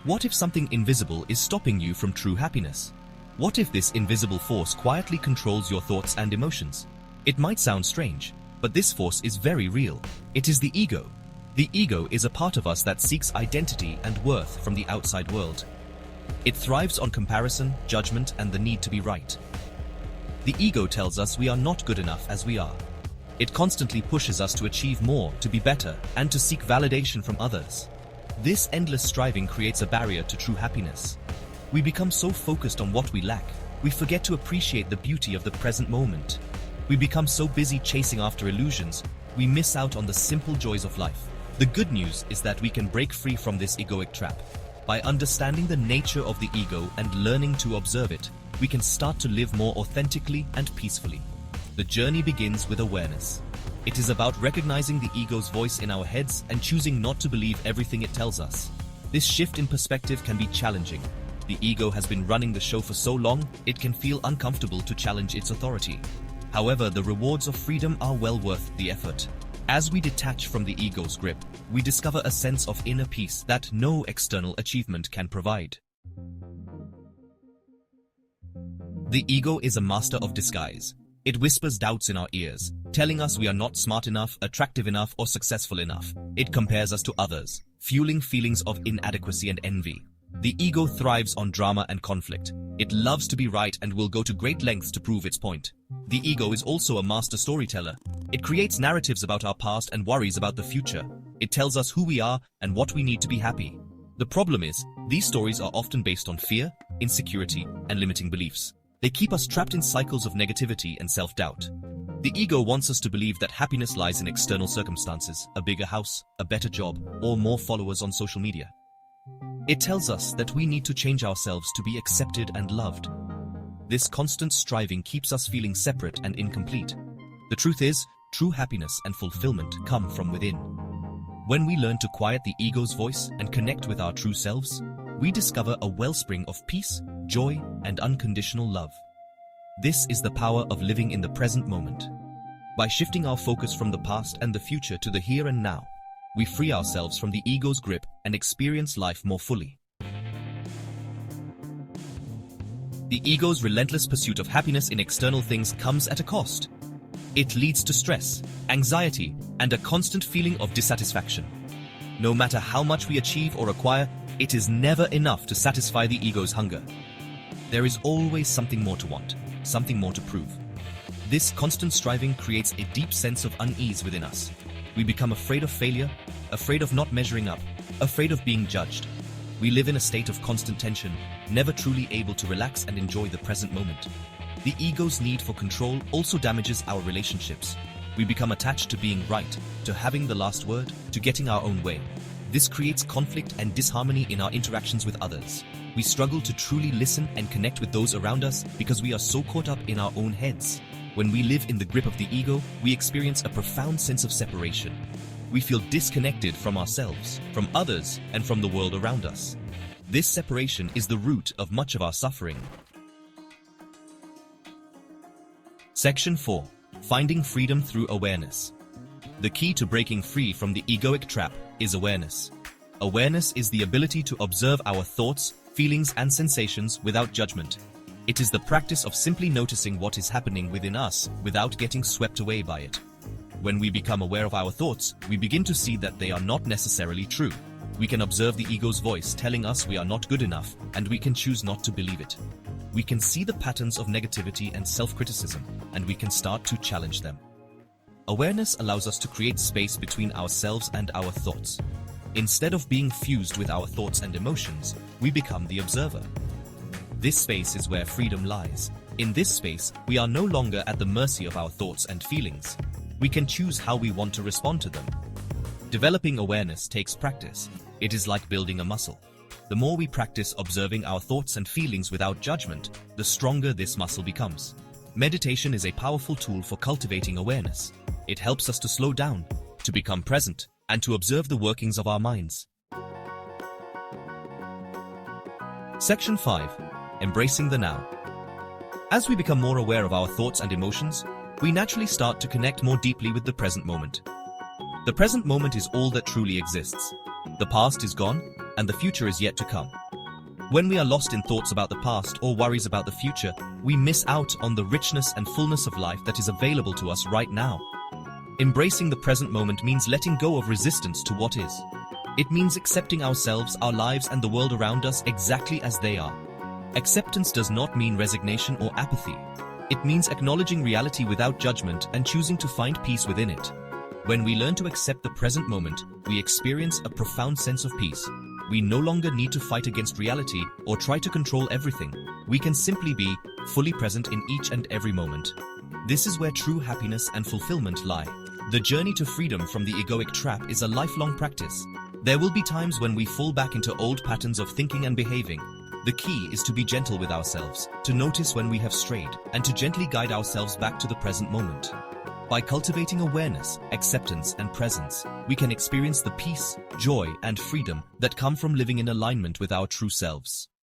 What if something invisible is stopping you from true happiness? What if this invisible force quietly controls your thoughts and emotions? It might sound strange, but this force is very real. It is the ego. The ego is a part of us that seeks identity and worth from the outside world. It thrives on comparison, judgment, and the need to be right. The ego tells us we are not good enough as we are. It constantly pushes us to achieve more, to be better, and to seek validation from others. This endless striving creates a barrier to true happiness. We become so focused on what we lack, we forget to appreciate the beauty of the present moment. We become so busy chasing after illusions, we miss out on the simple joys of life. The good news is that we can break free from this egoic trap. By understanding the nature of the ego and learning to observe it, we can start to live more authentically and peacefully. The journey begins with awareness. It is about recognizing the ego's voice in our heads and choosing not to believe everything it tells us. This shift in perspective can be challenging. The ego has been running the show for so long, it can feel uncomfortable to challenge its authority. However, the rewards of freedom are well worth the effort. As we detach from the ego's grip, we discover a sense of inner peace that no external achievement can provide. The ego is a master of disguise. It whispers doubts in our ears, telling us we are not smart enough, attractive enough, or successful enough. It compares us to others, fueling feelings of inadequacy and envy. The ego thrives on drama and conflict. It loves to be right and will go to great lengths to prove its point. The ego is also a master storyteller. It creates narratives about our past and worries about the future. It tells us who we are and what we need to be happy. The problem is, these stories are often based on fear, insecurity, and limiting beliefs. They keep us trapped in cycles of negativity and self-doubt. The ego wants us to believe that happiness lies in external circumstances, a bigger house, a better job, or more followers on social media. It tells us that we need to change ourselves to be accepted and loved. This constant striving keeps us feeling separate and incomplete. The truth is, true happiness and fulfillment come from within. When we learn to quiet the ego's voice and connect with our true selves, we discover a wellspring of peace, joy, and unconditional love. This is the power of living in the present moment. By shifting our focus from the past and the future to the here and now, we free ourselves from the ego's grip and experience life more fully. The ego's relentless pursuit of happiness in external things comes at a cost. It leads to stress, anxiety, and a constant feeling of dissatisfaction. No matter how much we achieve or acquire, it is never enough to satisfy the ego's hunger. There is always something more to want, something more to prove. This constant striving creates a deep sense of unease within us. We become afraid of failure, afraid of not measuring up, afraid of being judged. We live in a state of constant tension, never truly able to relax and enjoy the present moment. The ego's need for control also damages our relationships. We become attached to being right, to having the last word, to getting our own way. This creates conflict and disharmony in our interactions with others. We struggle to truly listen and connect with those around us because we are so caught up in our own heads. When we live in the grip of the ego, we experience a profound sense of separation. We feel disconnected from ourselves, from others, and from the world around us. This separation is the root of much of our suffering. Section 4. Finding freedom through awareness. The key to breaking free from the egoic trap is awareness. Awareness is the ability to observe our thoughts, feelings, and sensations without judgment. It is the practice of simply noticing what is happening within us without getting swept away by it. When we become aware of our thoughts, we begin to see that they are not necessarily true. We can observe the ego's voice telling us we are not good enough, and we can choose not to believe it. We can see the patterns of negativity and self-criticism, and we can start to challenge them. Awareness allows us to create space between ourselves and our thoughts. Instead of being fused with our thoughts and emotions, we become the observer. This space is where freedom lies. In this space, we are no longer at the mercy of our thoughts and feelings. We can choose how we want to respond to them. Developing awareness takes practice. It is like building a muscle. The more we practice observing our thoughts and feelings without judgment, the stronger this muscle becomes. Meditation is a powerful tool for cultivating awareness. It helps us to slow down, to become present, and to observe the workings of our minds. Section 5. Embracing the now. As we become more aware of our thoughts and emotions, we naturally start to connect more deeply with the present moment. The present moment is all that truly exists. The past is gone, and the future is yet to come. When we are lost in thoughts about the past or worries about the future, we miss out on the richness and fullness of life that is available to us right now. Embracing the present moment means letting go of resistance to what is. It means accepting ourselves, our lives, and the world around us exactly as they are. Acceptance does not mean resignation or apathy. It means acknowledging reality without judgment and choosing to find peace within it. When we learn to accept the present moment, we experience a profound sense of peace. We no longer need to fight against reality or try to control everything. We can simply be fully present in each and every moment. This is where true happiness and fulfillment lie. The journey to freedom from the egoic trap is a lifelong practice. There will be times when we fall back into old patterns of thinking and behaving. The key is to be gentle with ourselves, to notice when we have strayed, and to gently guide ourselves back to the present moment. By cultivating awareness, acceptance, and presence, we can experience the peace, joy, and freedom that come from living in alignment with our true selves.